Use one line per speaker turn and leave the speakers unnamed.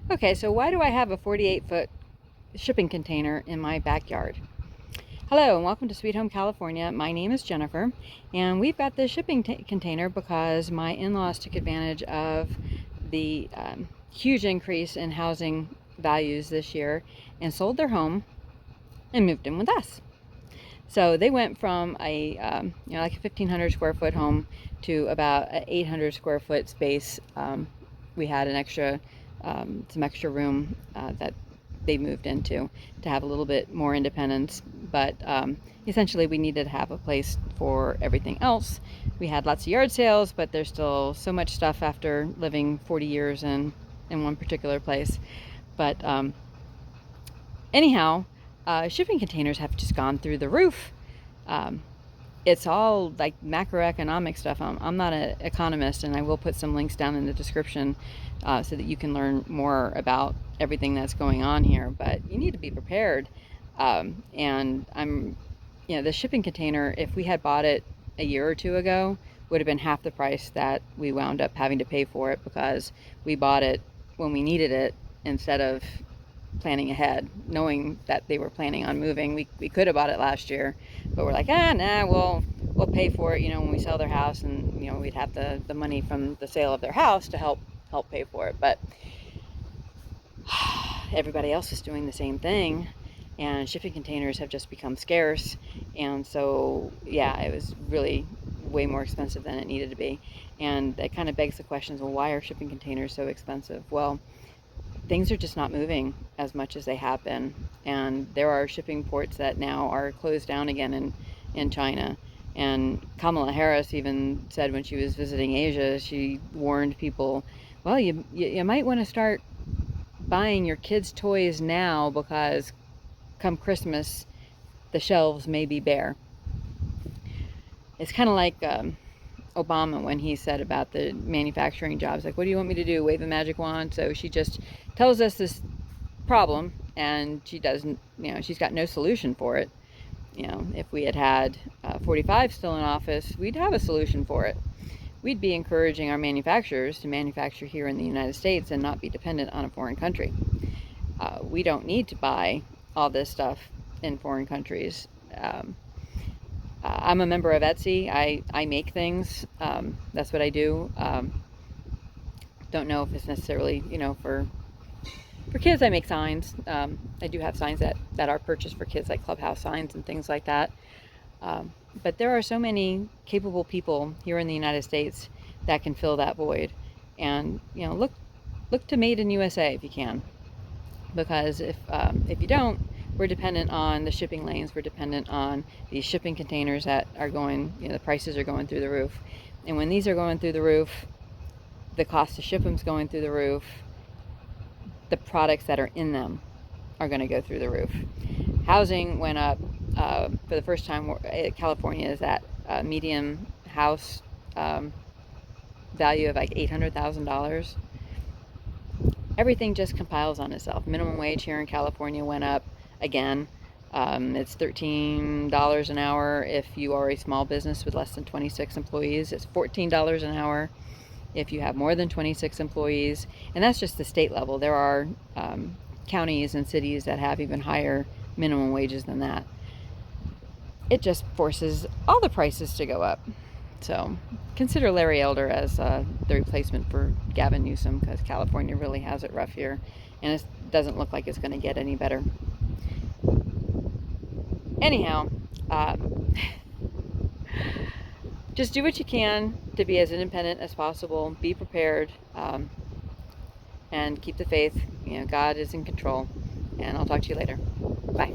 Okay, so why do I have a 48-foot shipping container in my backyard? Hello and welcome to Sweet Home California. My name is Jennifer, and we've got this shipping container because my in-laws took advantage of the huge increase in housing values this year and sold their home and moved in with us. So they went from like a 1,500 square foot home to about an 800 square foot space. We had some extra room that they moved into to have a little bit more independence, but essentially we needed to have a place for everything else. We had lots of yard sales, but there's still so much stuff after living 40 years in one particular place. But anyhow, shipping containers have just gone through the roof. It's all like macroeconomic stuff. I'm not an economist, and I will put some links down in the description so that you can learn more about everything that's going on here. But you need to be prepared. The shipping container, if we had bought it a year or two ago, would have been half the price that we wound up having to pay for it, because we bought it when we needed it instead of planning ahead, knowing that they were planning on moving. We could have bought it last year, but we're like, we'll pay for it, when we sell their house, and we'd have the money from the sale of their house to help pay for it. But everybody else is doing the same thing, and shipping containers have just become scarce. And so yeah, it was really way more expensive than it needed to be. And it kind of begs the questions, well, why are shipping containers so expensive? Well, things are just not moving as much as they have been, and there are shipping ports that now are closed down again in China. And Kamala Harris even said when she was visiting Asia, she warned people, well, you might want to start buying your kids' toys now, because come Christmas the shelves may be bare. It's kind of like Obama when he said about the manufacturing jobs, like, what do you want me to do, wave a magic wand? So she just tells us this problem, and she doesn't, she's got no solution for it. If we had 45 still in office, we'd have a solution for it. We'd be encouraging our manufacturers to manufacture here in the United States and not be dependent on a foreign country. We don't need to buy all this stuff in foreign countries. I'm a member of Etsy. I make things. That's what I do. Don't know if it's necessarily, for kids. I make signs. I do have signs that are purchased for kids, like clubhouse signs and things like that. But there are so many capable people here in the United States that can fill that void. And, look to Made in USA if you can. Because if you don't, we're dependent on the shipping lanes. We're dependent on these shipping containers that are going, the prices are going through the roof. And when these are going through the roof, the cost to ship them is going through the roof. The products that are in them are going to go through the roof. Housing went up for the first time. California is at a median house value of like $800,000. Everything just compiles on itself. Minimum wage here in California went up again. It's $13 an hour if you are a small business with less than 26 employees. It's $14 an hour if you have more than 26 employees. And that's just the state level. There are counties and cities that have even higher minimum wages than that. It just forces all the prices to go up. So consider Larry Elder as the replacement for Gavin Newsom, because California really has it rough here, and it doesn't look like it's going to get any better. Anyhow, just do what you can to be as independent as possible. Be prepared, and keep the faith. God is in control. And I'll talk to you later. Bye.